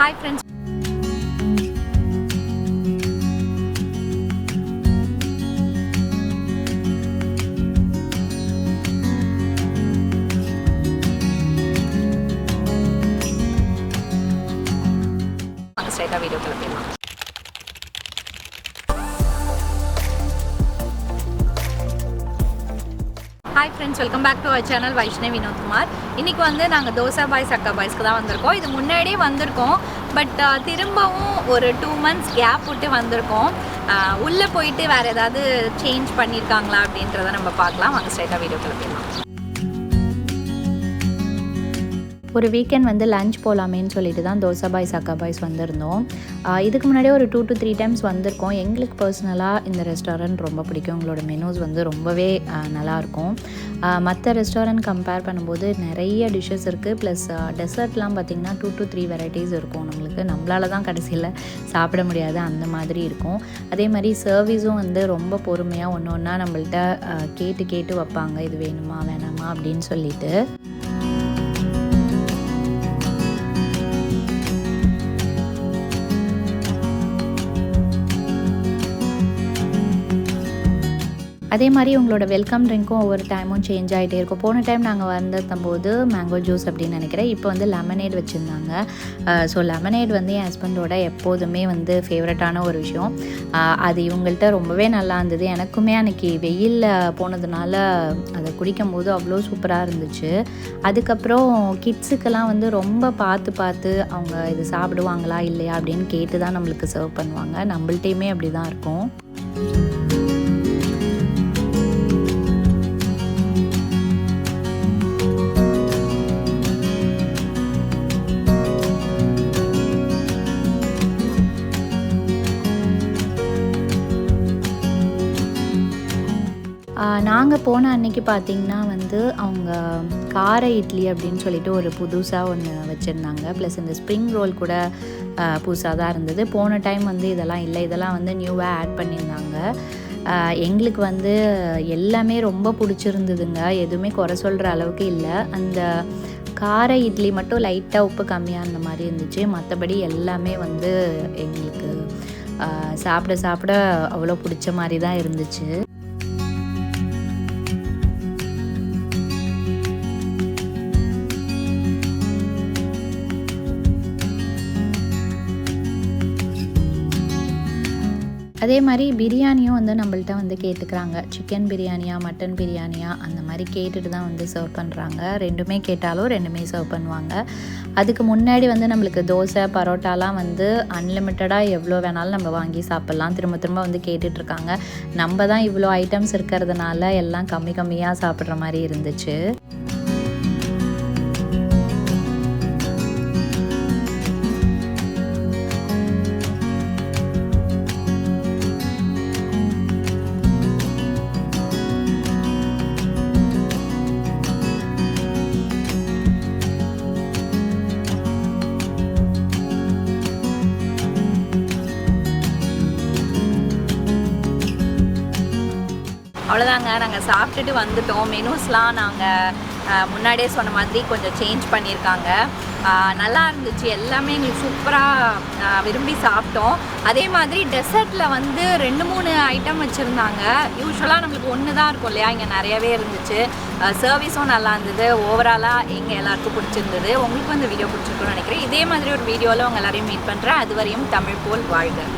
Hi friends. Straight a video kalapiyama. Hi friends, welcome back to our channel Vaishnavi Vinod Kumar. இன்னைக்கு வந்து நாங்கள் dosa boys அக்கா பாய்ஸ்க்கு தான் வந்திருக்கோம். இது முன்னாடியே வந்திருக்கோம், பட் திரும்பவும் ஒரு 2 months கேப் விட்டு வந்திருக்கோம். உள்ளே போயிட்டு வேறு ஏதாவது சேஞ்ச் பண்ணியிருக்காங்களா அப்படின்றத நம்ம பார்க்கலாம். வாங்க ஸ்ட்ரைட்டாக வீடியோ கிளப்பிடலாம். ஒரு வீக்கெண்ட் வந்து லஞ்ச் போகலாமேன்னு சொல்லிட்டு தான் தோசா பாய்ஸ் அக்கா பாய்ஸ் வந்திருந்தோம். இதுக்கு முன்னாடியே ஒரு 2 to 3 times வந்திருக்கோம். எங்களுக்கு பர்சனலாக இந்த ரெஸ்டாரண்ட் ரொம்ப பிடிக்கும். உங்களோட மெனூஸ் வந்து ரொம்பவே நல்லாயிருக்கும். மற்ற ரெஸ்டாரண்ட் கம்பேர் பண்ணும்போது நிறைய டிஷ்ஷஸ் இருக்குது. ப்ளஸ் டெசர்ட்லாம் பார்த்திங்கன்னா 2 to 3 வெரைட்டிஸ் இருக்கும். நம்மளால தான் கடைசியில் சாப்பிட முடியாது, அந்த மாதிரி இருக்கும். அதே மாதிரி சர்வீஸும் வந்து ரொம்ப பொறுமையாக ஒன்று ஒன்றா நம்மள்ட்ட கேட்டு வைப்பாங்க, இது வேணுமா வேணாமா அப்படின்னு சொல்லிட்டு. அதே மாதிரி உங்களோட வெல்கம் ட்ரிங்க்கும் ஒவ்வொரு டைமும் சேஞ்ச் ஆகிட்டே இருக்கும். போன டைம் நாங்கள் வந்திருந்தபோது மேங்கோ ஜூஸ் அப்படின்னு நினைக்கிறேன். இப்போ வந்து லெமனேட் வச்சுருந்தாங்க. ஸோ லெமனேட் வந்து என் ஹஸ்பண்டோட எப்போதுமே வந்து ஃபேவரட்டான ஒரு விஷயம். அது இவங்கள்ட்ட ரொம்பவே நல்லா இருந்தது. எனக்குமே அன்றைக்கி வெயிலில் போனதுனால அதை குடிக்கும் போது அவ்வளோ சூப்பராக இருந்துச்சு. அதுக்கப்புறம் கிட்ஸுக்கெல்லாம் வந்து ரொம்ப பார்த்து அவங்க இது சாப்பிடுவாங்களா இல்லையா அப்படின்னு கேட்டு தான் நம்மளுக்கு சர்வ் பண்ணுவாங்க. நம்மள்ட்டையுமே அப்படி தான் இருக்கும். நாங்கள் போன அன்னைக்கு பார்த்திங்கன்னா வந்து அவங்க கார இட்லி அப்படின்னு சொல்லிட்டு ஒரு புதுசாக ஒன்று வச்சுருந்தாங்க. ப்ளஸ் இந்த ஸ்ப்ரிங் ரோல் கூட புதுசாக தான் இருந்தது. போன டைம் வந்து இதெல்லாம் இல்லை, இதெல்லாம் வந்து நியூவாக ஆட் பண்ணியிருந்தாங்க. எங்களுக்கு வந்து எல்லாமே ரொம்ப பிடிச்சிருந்ததுங்க. எதுவுமே குறை சொல்கிற அளவுக்கு இல்லை. அந்த கார இட்லி மட்டும் லைட்டாக உப்பு கம்மியாக இருந்த மாதிரி இருந்துச்சு. மற்றபடி எல்லாமே வந்து எங்களுக்கு சாப்பிட அவ்வளோ பிடிச்ச மாதிரி தான் இருந்துச்சு. அதே மாதிரி பிரியாணியும் வந்து நம்மள்ட்ட வந்து கேட்டுக்கிறாங்க. சிக்கன் பிரியாணியா மட்டன் பிரியாணியா அந்த மாதிரி கேட்டுட்டு தான் வந்து சர்வ் பண்ணுறாங்க. ரெண்டுமே கேட்டாலும் ரெண்டுமே சர்வ் பண்ணுவாங்க. அதுக்கு முன்னாடி வந்து நம்மளுக்கு தோசை பரோட்டாலாம் வந்து அன்லிமிட்டடாக எவ்வளோ வேணாலும் நம்ம வாங்கி சாப்பிட்லாம். திரும்ப வந்து கேட்டுட்ருக்காங்க. நம்ம தான் இவ்வளோ ஐட்டம்ஸ் இருக்கிறதுனால எல்லாம் கம்மியாக சாப்பிட்ற மாதிரி இருந்துச்சு. அவ்வளோதாங்க, நாங்கள் சாப்பிட்டுட்டு வந்துட்டோம். மெனூஸ்லாம் நாங்கள் முன்னாடியே சொன்ன மாதிரி கொஞ்சம் சேஞ்ச் பண்ணியிருக்காங்க. நல்லா இருந்துச்சு. எல்லாமே எங்களுக்கு சூப்பராக விரும்பி சாப்பிட்டோம். அதே மாதிரி டெசர்ட்டில் வந்து 2-3 ஐட்டம் வச்சுருந்தாங்க. யூஸ்வலாக நம்மளுக்கு ஒன்று தான் இருக்கும் இல்லையா, இங்கே நிறையவே இருந்துச்சு. சர்வீஸும் நல்லா இருந்தது. ஓவராலாக எங்கள் எல்லாருக்கும் பிடிச்சிருந்தது. உங்களுக்கு வந்து வீடியோ பிடிச்சிருக்குன்னு நினைக்கிறேன். இதே மாதிரி ஒரு வீடியோவில் உங்கள் எல்லாரையும் மீட் பண்ணுறேன். அது வரையும் தமிழ் போல் வாழ்க.